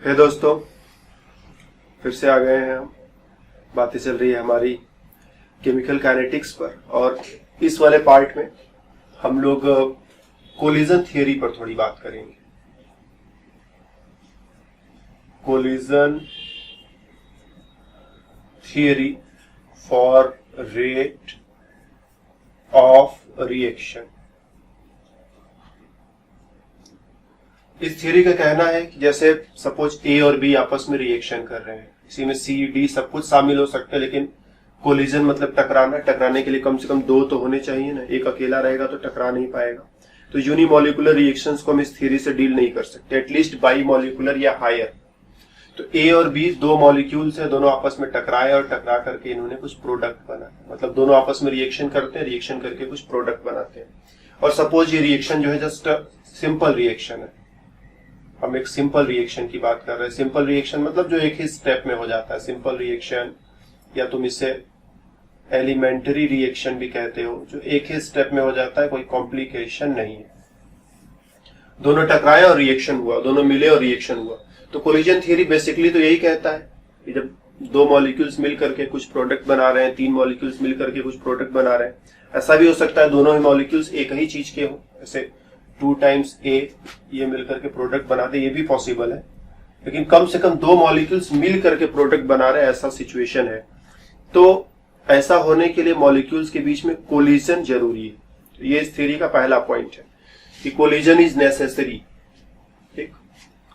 हे दोस्तों, फिर से आ गए हैं हम। बातें चल रही है हमारी केमिकल काइनेटिक्स पर, और इस वाले पार्ट में हम लोग कोलिजन थियरी पर थोड़ी बात करेंगे। Collision theory for rate of reaction. इस थियरी का कहना है कि जैसे सपोज ए और बी आपस में रिएक्शन कर रहे हैं, इसी में सी डी सब कुछ शामिल हो सकते हैं, लेकिन कोलिजन मतलब टकराना। टकराने के लिए कम से कम दो तो होने चाहिए ना, एक अकेला रहेगा तो टकरा नहीं पाएगा। तो यूनिमोलिकुलर रिएक्शंस को हम इस थियरी से डील नहीं कर सकते, एटलीस्ट बाई मॉलिकुलर या हायर। तो ए और बी दो मॉलिक्यूल्स हैं, दोनों आपस में टकराए और टकरा करके इन्होंने कुछ प्रोडक्ट बनाया। मतलब दोनों आपस में रिएक्शन करते हैं, रिएक्शन करके कुछ प्रोडक्ट बनाते हैं। और सपोज ये रिएक्शन जो है जस्ट सिंपल रिएक्शन है। हम एक सिंपल रिएक्शन की बात कर रहे हैं। सिंपल रिएक्शन मतलब जो एक ही स्टेप में हो जाता है, सिंपल रिएक्शन, या तुम इसे एलिमेंट्री रिएक्शन भी कहते हो, जो एक ही स्टेप में हो जाता है, कोई कॉम्प्लिकेशन नहीं है। दोनों टकराए और रिएक्शन हुआ, दोनों मिले और रिएक्शन हुआ। तो कोलिजन थियरी बेसिकली तो यही कहता है कि जब दो मॉलिक्यूल्स मिल करके कुछ प्रोडक्ट बना रहे हैं, तीन मॉलिक्यूल्स मिल करके कुछ प्रोडक्ट बना रहे हैं। ऐसा भी हो सकता है दोनों ही मॉलिक्यूल्स एक ही चीज के हो, जैसे 2 टाइम्स A ये मिलकर के प्रोडक्ट बनाते, ये भी पॉसिबल है। लेकिन कम से कम दो मॉलिक्यूल्स मिल करके प्रोडक्ट बना रहे हैं, ऐसा सिचुएशन है। तो ऐसा होने के लिए मॉलिक्यूल्स के बीच में कोलिजन जरूरी है। तो ये इस थ्योरी का पहला पॉइंट है कि कोलिजन इज नेसेसरी। ठीक,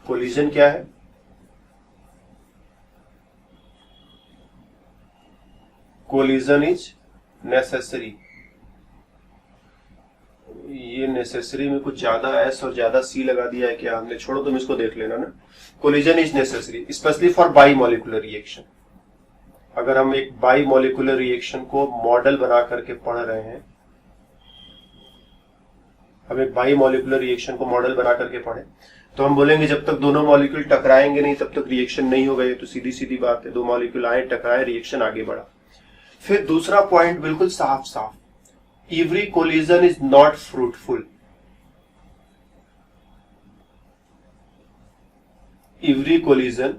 कोलिजन क्या है? Collision is necessary. ये नेसेसरी में कुछ ज्यादा एस और ज्यादा सी लगा दिया है क्या हमने? छोड़ो, तुम इसको देख लेना ना। Collision is necessary specially for by molecular reaction. अगर हम एक बाई मॉलिकुलर रिएक्शन को मॉडल बना करके पढ़ रहे हैं, हम एक बाई मॉलिकुलर रिएक्शन को मॉडल बना करके पढ़े, तो हम बोलेंगे जब तक दोनों मॉलिक्यूल टकराएंगे नहीं तब तक रिएक्शन नहीं होगा। ये तो सीधी सीधी बात है। दो मॉलिक्यूल आए, टकराए, रिएक्शन आगे बढ़ा। फिर दूसरा पॉइंट बिल्कुल साफ साफ, every collision is not fruitful. Every collision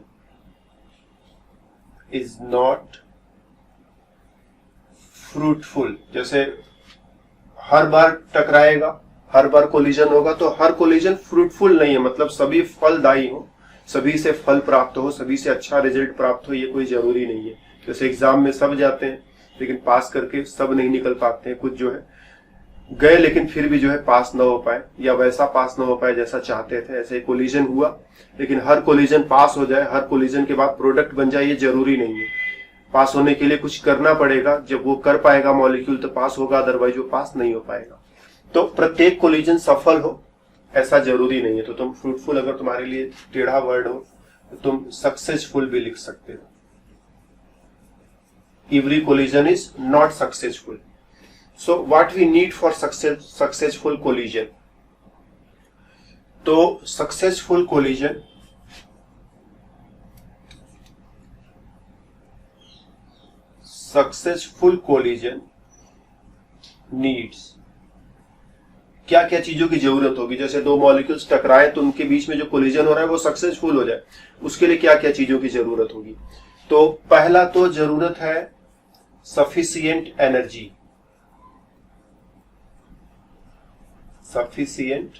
is not fruitful. जैसे हर बार टकराएगा, हर बार कोलिजन होगा, तो हर कोलिजन फ्रूटफुल नहीं है। मतलब सभी फलदायी हो, सभी से फल प्राप्त हो, सभी से अच्छा रिजल्ट प्राप्त हो, ये कोई जरूरी नहीं है। जैसे एग्जाम में सब जाते हैं लेकिन पास करके सब नहीं निकल पाते हैं। कुछ जो है गए लेकिन फिर भी जो है पास ना हो पाए, या वैसा पास ना हो पाए जैसा चाहते थे। ऐसे कोलिजन हुआ, लेकिन हर कोलिजन पास हो जाए, हर कोलिजन के बाद प्रोडक्ट बन जाए, ये जरूरी नहीं है। पास होने के लिए कुछ करना पड़ेगा। जब वो कर पाएगा मॉलिक्यूल तो पास होगा, अदरवाइज वो पास नहीं हो पाएगा। तो प्रत्येक कोलिजन सफल हो ऐसा जरूरी नहीं है। तो तुम फ्रूटफुल अगर तुम्हारे लिए टेढ़ा वर्ड हो तो तुम सक्सेसफुल भी लिख सकते हो। Every collision is not successful. So what we need for successful collision? तो successful collision needs क्या क्या चीजों की जरूरत होगी? जैसे दो मॉलिक्यूल्स टकराए तो उनके बीच में जो कोलिजन हो रहा है वो सक्सेसफुल हो जाए, उसके लिए क्या क्या चीजों की जरूरत होगी? तो पहला तो जरूरत है सफिशिएंट एनर्जी। Sufficient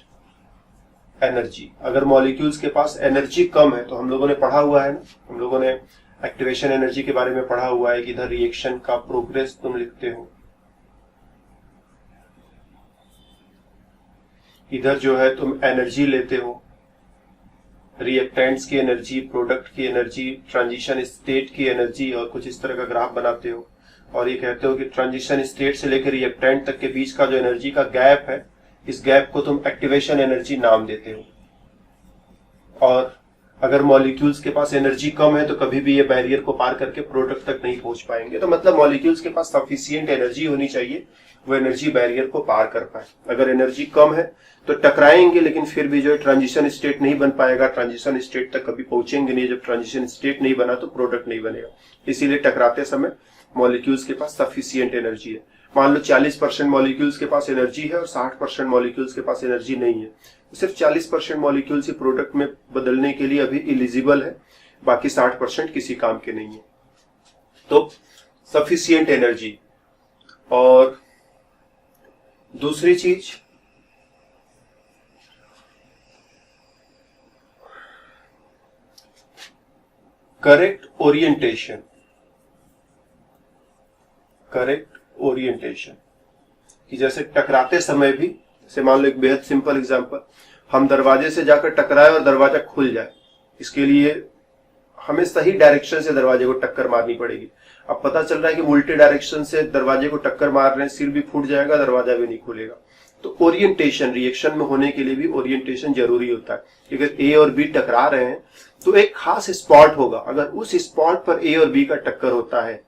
energy. अगर मॉलिक्यूल्स के पास एनर्जी कम है, तो हम लोगों ने पढ़ा हुआ है ना, हम लोगों ने एक्टिवेशन एनर्जी के बारे में पढ़ा हुआ है कि इधर रिएक्शन का प्रोग्रेस तुम लिखते हो, इधर जो है तुम एनर्जी लेते हो, रिएक्टेंट्स की एनर्जी, प्रोडक्ट की एनर्जी, ट्रांजिशन स्टेट की एनर्जी, और कुछ इस तरह का ग्राफ बनाते हो। और ये कहते हो कि ट्रांजिशन स्टेट से लेकर रिएक्टेंट तक के बीच का जो एनर्जी का गैप है, इस गैप को तुम एक्टिवेशन एनर्जी नाम देते हो। और अगर मॉलिक्यूल्स के पास एनर्जी कम है तो कभी भी ये बैरियर को पार करके प्रोडक्ट तक नहीं पहुंच पाएंगे। तो मतलब मॉलिक्यूल्स के पास सफिशिएंट एनर्जी होनी चाहिए, वो एनर्जी बैरियर को पार कर पाए। अगर एनर्जी कम है तो टकराएंगे, लेकिन फिर भी जो है ट्रांजिशन स्टेट नहीं बन पाएगा, ट्रांजिशन स्टेट तक कभी पहुंचेंगे नहीं। जब ट्रांजिशन स्टेट नहीं बना तो प्रोडक्ट नहीं बनेगा। इसीलिए टकराते समय मॉलिक्यूल्स के पास सफिशिएंट एनर्जी है। मान लो 40% मॉलिक्यूल्स के पास एनर्जी है और 60% मॉलिक्यूल्स के पास एनर्जी नहीं है। सिर्फ 40% मॉलिक्यूल्स ही प्रोडक्ट में बदलने के लिए अभी एलिजिबल है, बाकी 60% किसी काम के नहीं है। तो सफिशिएंट एनर्जी। और दूसरी चीज करेक्ट ओरिएंटेशन। करेक्ट ओरिएंटेशन कि जैसे टकराते समय भी, जैसे मान लो एक बेहद सिंपल एग्जांपल, हम दरवाजे से जाकर टकराए और दरवाजा खुल जाए, इसके लिए हमें सही डायरेक्शन से दरवाजे को टक्कर मारनी पड़ेगी। अब पता चल रहा है कि उल्टे डायरेक्शन से दरवाजे को टक्कर मार रहे हैं, सिर भी फूट जाएगा, दरवाजा भी नहीं खुलेगा। तो ओरिएंटेशन, रिएक्शन में होने के लिए भी ओरिएंटेशन जरूरी होता है। अगर ए और बी टकरा रहे हैं तो एक खास स्पॉट होगा, अगर उस स्पॉट पर ए और बी का टक्कर होता है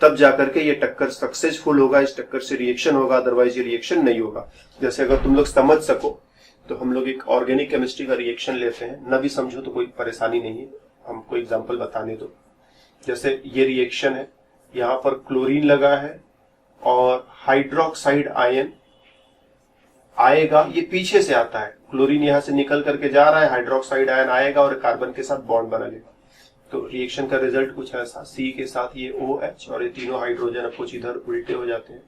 तब जाकर के ये टक्कर सक्सेसफुल होगा, इस टक्कर से रिएक्शन होगा, अदरवाइज ये रिएक्शन नहीं होगा। जैसे अगर तुम लोग समझ सको तो हम लोग एक ऑर्गेनिक केमिस्ट्री का रिएक्शन लेते हैं, न भी समझो तो कोई परेशानी नहीं है, हमको एग्जांपल बताने दो। जैसे ये रिएक्शन है, यहाँ पर क्लोरीन लगा है और हाइड्रोक्साइड आयन आएगा, ये पीछे से आता है, क्लोरीन यहां से निकल करके जा रहा है, हाइड्रोक्साइड आयन आएगा और कार्बन के साथ बॉन्ड बना लेगा। तो रिएक्शन का रिजल्ट कुछ ऐसा, सी के साथ ये OH और ये तीनों हाइड्रोजन अब कुछ इधर उल्टे हो जाते हैं।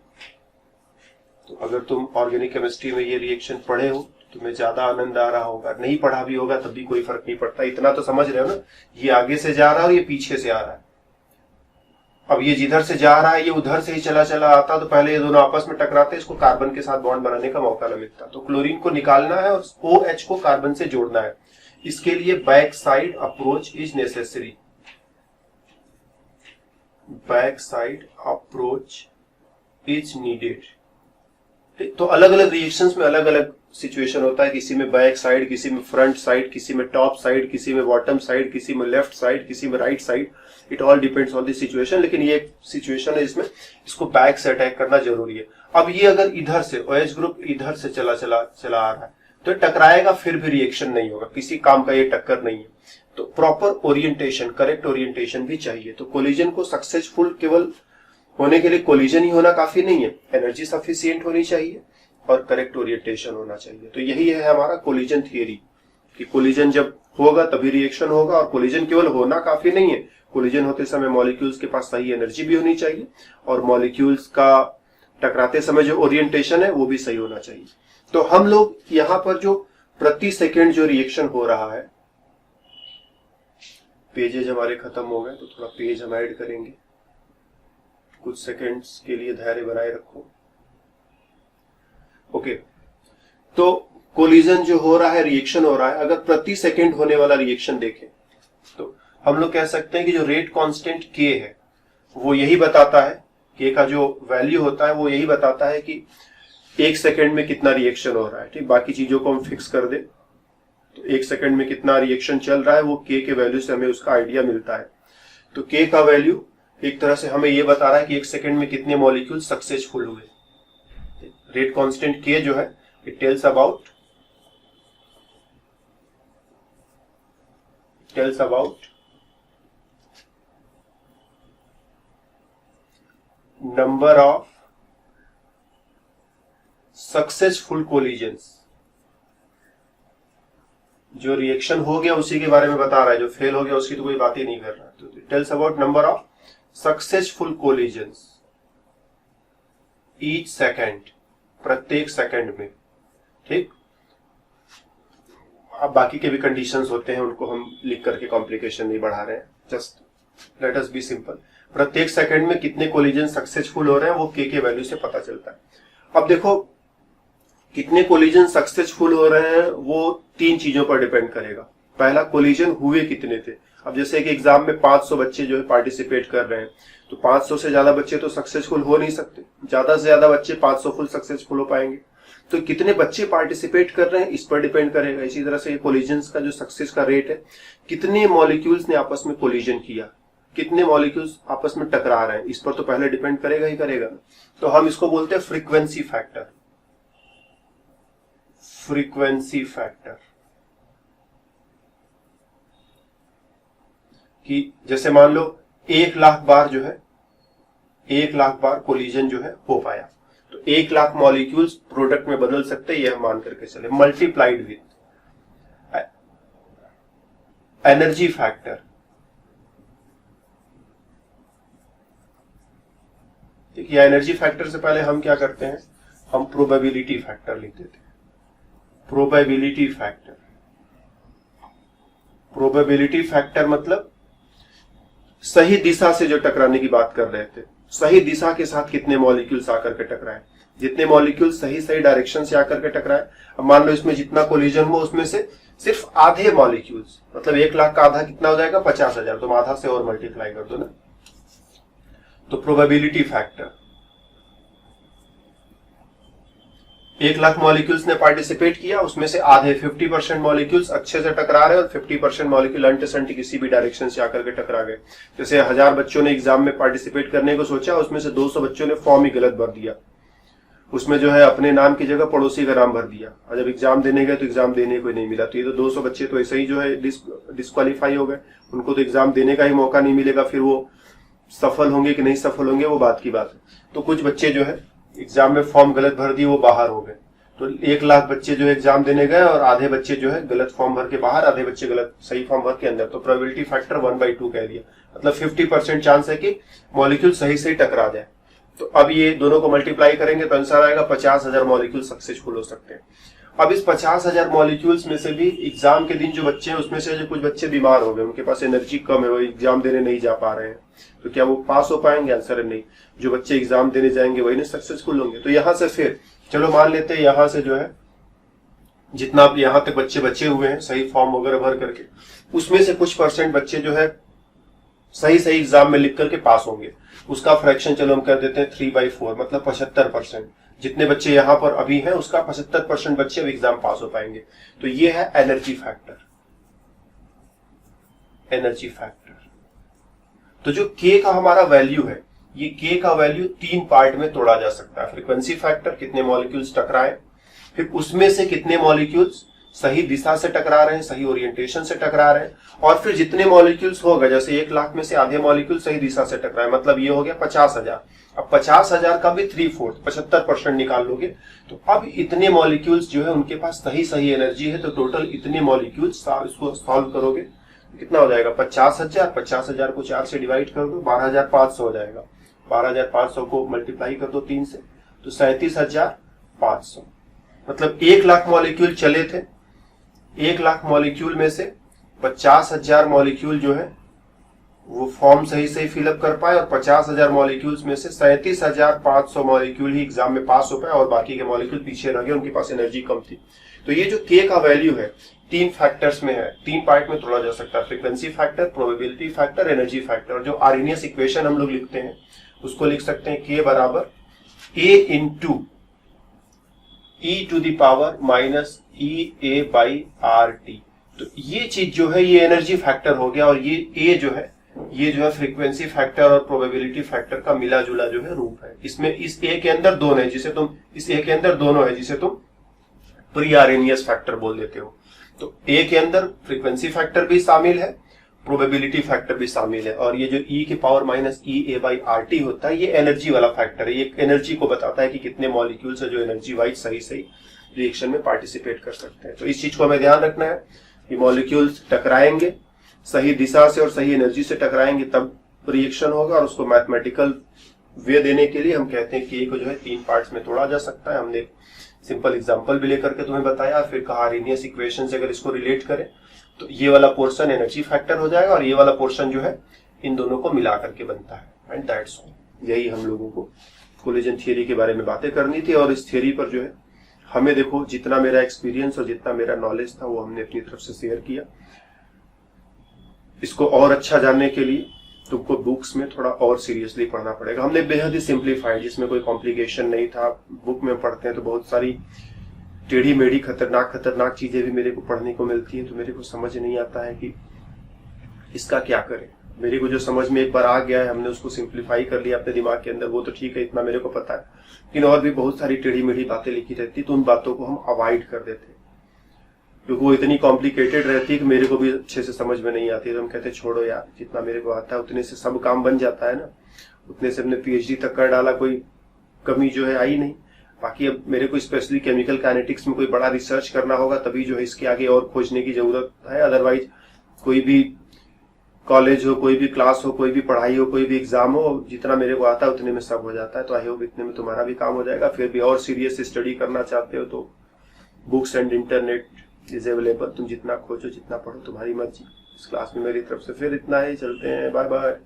तो अगर तुम ऑर्गेनिक केमिस्ट्री में ये रिएक्शन पढ़े हो तो तुम्हें ज्यादा आनंद आ रहा होगा, नहीं पढ़ा भी होगा तब भी कोई फर्क नहीं पड़ता, इतना तो समझ रहे हो ना, ये आगे से जा रहा है और ये पीछे से आ रहा है। अब ये जिधर से जा रहा है ये उधर से ही चला चला आता, तो पहले ये दोनों आपस में टकराते, इसको कार्बन के साथ बॉन्ड बनाने का मौका न मिलता। तो क्लोरीन को निकालना है और OH को कार्बन से जोड़ना है, इसके लिए back side approach is necessary. Back side approach is needed. तो अलग अलग रिएक्शंस में अलग अलग सिचुएशन होता है, किसी में बैक साइड, किसी में फ्रंट साइड, किसी में टॉप साइड, किसी में बॉटम साइड, किसी में लेफ्ट साइड, किसी में right side. It all depends on the situation, लेकिन ये एक सिचुएशन है जिसमें इसको बैक से अटैक करना जरूरी है। अब ये अगर इधर से OH ग्रुप इधर से चला आ रहा है तो टकराएगा, फिर भी रिएक्शन नहीं होगा, किसी काम का ये टक्कर नहीं है। तो प्रॉपर ओरिएंटेशन, करेक्ट ओरिएंटेशन भी चाहिए। तो कोलिजन को सक्सेसफुल केवल होने के लिए कोलिजन ही होना काफी नहीं है, एनर्जी सफिशिएंट होनी चाहिए और करेक्ट ओरिएंटेशन होना चाहिए। तो यही है हमारा कोलिजन थियरी कि कोलिजन जब होगा तभी रिएक्शन होगा, और कोलिजन केवल होना काफी नहीं है, कोलिजन होते समय मॉलिक्यूल्स के पास सही एनर्जी भी होनी चाहिए और मॉलिक्यूल्स का टकराते समय जो ओरिएंटेशन है वो भी सही होना चाहिए। तो हम लोग यहाँ पर जो प्रति सेकेंड जो रिएक्शन हो रहा है, पेजेज हमारे खत्म हो गए तो थोड़ा पेज हम ऐड करेंगे, कुछ सेकेंड्स के लिए धैर्य बनाए रखो। ओके, तो कोलिजन जो हो रहा है, रिएक्शन हो रहा है, अगर प्रति सेकेंड होने वाला रिएक्शन देखें तो हम लोग कह सकते हैं कि जो रेट कांस्टेंट K है वो यही बताता है, K का जो वैल्यू होता है वो यही बताता है कि एक सेकेंड में कितना रिएक्शन हो रहा है। ठीक, बाकी चीजों को हम फिक्स कर दे तो एक सेकेंड में कितना रिएक्शन चल रहा है वो K के वैल्यू से हमें उसका आइडिया मिलता है। तो K का वैल्यू एक तरह से हमें ये बता रहा है कि एक सेकेंड में कितने मॉलिक्यूल सक्सेसफुल हुए। रेट कांस्टेंट K जो है it tells about number of successful collisions. जो रिएक्शन हो गया उसी के बारे में बता रहा है, जो फेल हो गया उसकी तो कोई बात ही नहीं कर रहा। तो it tells about number of successful collisions each second, प्रत्येक सेकंड में। ठीक, अब बाकी के भी कंडीशंस होते हैं, उनको हम लिख करके कॉम्प्लिकेशन नहीं बढ़ा रहे हैं, just let us B simple. प्रत्येक सेकंड में कितने कोलिजन सक्सेसफुल हो रहे हैं वो K के वैल्यू से पता चलता है। अब देखो कितने कोलिजन सक्सेसफुल हो रहे हैं वो तीन चीजों पर डिपेंड करेगा। पहला, कोलिजन हुए कितने थे। अब जैसे कि एग्जाम में 500 बच्चे जो है पार्टिसिपेट कर रहे हैं, तो 500 से ज्यादा बच्चे तो सक्सेसफुल हो नहीं सकते, ज्यादा से ज्यादा बच्चे 500 फुल सक्सेसफुल हो पाएंगे। तो कितने बच्चे पार्टिसिपेट कर रहे हैं इस पर डिपेंड करेगा। इसी तरह से कोलिजन्स का जो सक्सेस का रेट है, कितने मॉलिक्यूल्स ने आपस में कोलिजन किया, कितने मॉलिक्यूल्स आपस में टकरा रहे हैं, इस पर तो पहले डिपेंड करेगा ही करेगा। तो हम इसको बोलते हैं फ्रीक्वेंसी फैक्टर। फ्रीक्वेंसी फैक्टर कि जैसे मान लो 1,00,000 बार जो है, 1,00,000 बार कोलिजन जो है हो पाया, तो 1,00,000 मॉलिक्यूल्स प्रोडक्ट में बदल सकते हैं, यह मान करके चले, मल्टीप्लाइड विथ एनर्जी फैक्टर, देखिए एनर्जी फैक्टर से पहले हम क्या करते हैं, हम प्रोबेबिलिटी फैक्टर लिख देते हैं। प्रोबेबिलिटी फैक्टर, प्रोबेबिलिटी फैक्टर मतलब सही दिशा से जो टकराने की बात कर रहे थे, सही दिशा के साथ कितने मॉलिक्यूल्स आकर के टकराए, जितने मॉलिक्यूल सही सही डायरेक्शन से आकर के टकराए। अब मान लो इसमें जितना कोलिजन हो उसमें से सिर्फ आधे मॉलिक्यूल्स, मतलब 1,00,000 का आधा कितना हो जाएगा, 50,000, तुम आधा से और मल्टीप्लाई कर दो ना। तो प्रोबेबिलिटी फैक्टर, 1,00,000 मॉलिक्यूल्स ने पार्टिसिपेट किया, उसमें से आधे 50% मॉलिक्यूल्स अच्छे से टकरा रहे और 50% मॉलिक्यूल अंट संट किसी भी डायरेक्शन से आकर के टकरा गए। जैसे 1000 बच्चों ने एग्जाम में पार्टिसिपेट करने को सोचा, उसमें से 200 बच्चों ने फॉर्म ही गलत भर दिया, उसमें जो है अपने नाम की जगह पड़ोसी का नाम भर दिया, और जब एग्जाम देने गए तो एग्जाम देने को नहीं मिला। तो ये तो 200 बच्चे तो ऐसे ही जो है डिस्क्वालीफाई हो गए, उनको तो एग्जाम देने का ही मौका नहीं मिलेगा, फिर वो सफल होंगे कि नहीं सफल होंगे वो बात की बात है। तो कुछ बच्चे जो है एग्जाम में फॉर्म गलत भर दिए, वो बाहर हो गए। तो 1,00,000 बच्चे जो एग्जाम देने गए और आधे बच्चे जो है गलत फॉर्म भर के बाहर, आधे बच्चे गलत सही फॉर्म भर के अंदर। तो प्रोबेबिलिटी फैक्टर 1/2 कह दिया, मतलब 50% चांस है कि मॉलिक्यूल सही सही टकरा जाए। तो अब ये दोनों को मल्टीप्लाई करेंगे तो आंसर आएगा 50,000 मॉलिक्यूल सक्सेसफुल हो सकते हैं। अब इस 50,000 मॉलिक्यूल्स में से भी एग्जाम के दिन जो बच्चे हैं उसमें से जो कुछ बच्चे बीमार हो गए, उनके पास एनर्जी कम है, वो एग्जाम देने नहीं जा पा रहे हैं, तो क्या वो पास हो पाएंगे? आंसर है नहीं। जो बच्चे एग्जाम देने जाएंगे वही नहीं सक्सेसफुल होंगे। तो यहां से फिर चलो मान लेते हैं यहां से जो है जितना यहां तक बच्चे बचे हुए हैं सही फॉर्म वगैरह भर करके, उसमें से कुछ % बच्चे जो है सही सही एग्जाम में लिख करके पास होंगे। उसका फ्रैक्शन चलो हम कर देते हैं 3/4, मतलब 75%। जितने बच्चे यहां पर अभी हैं उसका 75% बच्चे अब एग्जाम पास हो पाएंगे। तो ये है एनर्जी फैक्टर। एनर्जी फैक्टर, तो जो के का हमारा वैल्यू है, ये के का वैल्यू 3 पार्ट में तोड़ा जा सकता है। फ्रीक्वेंसी फैक्टर, कितने मॉलिक्यूल्स टकराए, फिर उसमें से कितने मॉलिक्यूल्स सही दिशा से टकरा रहे हैं, सही ओरिएंटेशन से टकरा रहे हैं, और फिर जितने मॉलिक्यूल्स होगा, जैसे 1,00,000 में से आधे मॉलिक्यूल सही दिशा से टकराए, मतलब ये हो गया 50,000। अब 50,000 का भी 3/4 75% निकाल लोगे, तो अब इतने मॉलिक्यूल्स जो है उनके पास सही सही एनर्जी है। तो टोटल इतने मॉलिक्यूल्स इसको सॉल्व करोगे कितना हो जाएगा, 50,000। 50,000 को 4 से डिवाइड कर दो, 12,500 हो जाएगा। 12,500 को मल्टीप्लाई कर दो 3 से, तो 37,500। मतलब 1,00,000 मॉलिक्यूल चले थे, 1,00,000 मॉलिक्यूल में से 50,000 मॉलिक्यूल जो है वो फॉर्म सही सही फिलअप कर पाए, और 50,000 मॉलिक्यूल्स में से 37,500 मॉलिक्यूल ही एग्जाम में पास हो पाए, और बाकी के मॉलिक्यूल पीछे रह गए, उनके पास एनर्जी कम थी। तो ये जो के का वैल्यू है 3 फैक्टर्स में है, 3 पार्ट में तोड़ा जा सकता है। Frequency factor, probability factor, energy factor. जो आर्हेनियस इक्वेशन हम लोग लिखते हैं उसको लिख सकते हैं के बराबर ए इंटू e⁻⁻ तो ये चीज जो है ये एनर्जी फैक्टर हो गया, और ये ए जो है फ्रीक्वेंसी फैक्टर और प्रोबेबिलिटी फैक्टर का मिला जुला जो है रूप है। इसमें इस ए के अंदर दोनों है जिसे तुम प्री आर्हेनियस फैक्टर बोल देते हो। तो ए के अंदर फ्रीक्वेंसी फैक्टर भी शामिल है, प्रोबेबिलिटी फैक्टर भी शामिल है, और ये जो e⁻⁻ होता है ये एनर्जी वाला फैक्टर है। ये एनर्जी को बताता है कि कितने मॉलिक्यूल्स है जो एनर्जी वाइज सही सही रिएक्शन में पार्टिसिपेट कर सकते हैं। तो इस चीज को हमें ध्यान रखना है कि मॉलिक्यूल्स टकराएंगे सही दिशा से और सही एनर्जी से टकराएंगे तब रिएक्शन होगा, और उसको मैथमेटिकल वे देने के लिए हम कहते हैं कि ए को जो है 3 पार्ट्स में तोड़ा जा सकता है। हमने सिंपल एग्जांपल भी लेकर के तुम्हें बताया, फिर कहा आर्हेनियस इक्वेशन से अगर इसको रिलेट करें तो ये वाला पोर्शन एनर्जी फैक्टर हो जाएगा, और ये वाला पोर्शन जो है इन दोनों को मिला करके बनता है। And that's all. यही हम लोगों को कोलिजन थियरी के बारे में बातें करनी थी, और इस थियरी पर जो है हमें देखो जितना मेरा एक्सपीरियंस और जितना मेरा नॉलेज था वो हमने अपनी तरफ से शेयर किया। इसको और अच्छा जानने के लिए तुमको बुक्स में थोड़ा और सीरियसली पढ़ना पड़ेगा। हमने बेहद ही सिंप्लीफाइड, जिसमें कोई कॉम्प्लिकेशन नहीं था। बुक में पढ़ते हैं तो बहुत सारी टेढ़ी मेढ़ी खतरनाक चीजें भी मेरे को पढ़ने को मिलती है, तो मेरे को समझ नहीं आता है कि इसका क्या करें। मेरे को जो समझ में एक बार आ गया है, हमने उसको सिंप्लीफाई कर लिया अपने दिमाग के अंदर, वो तो ठीक है, इतना मेरे को पता है। लेकिन और भी बहुत सारी टेढ़ी मेढ़ी बातें लिखी रहती, तो उन बातों को हम अवॉइड कर देते हैं, क्योंकि वो इतनी कॉम्प्लिकेटेड रहती है कि मेरे को भी अच्छे से समझ में नहीं आती है। तो हम कहते छोड़ो यार, जितना मेरे को आता है उतने से सब काम बन जाता है ना, उतने से हमने PhD तक कर डाला, कोई कमी जो है आई नहीं। बाकी अब मेरे को स्पेशली केमिकल काइनेटिक्स में कोई बड़ा रिसर्च करना होगा, तभी जो है इसके आगे और खोजने की जरूरत है। अदरवाइज कोई भी कॉलेज हो, कोई भी क्लास हो, कोई भी पढ़ाई हो, कोई भी एग्जाम हो, जितना मेरे को आता है उतने में सब हो जाता है। तो आई होप इतने में तुम्हारा भी काम हो जाएगा। फिर भी और सीरियस स्टडी करना चाहते हो तो books and internet is available, तुम जितना खोजो जितना पढ़ो तुम्हारी मर्जी। इस क्लास में मेरी तरफ से फिर इतना ही, चलते हैं, बाय बाय।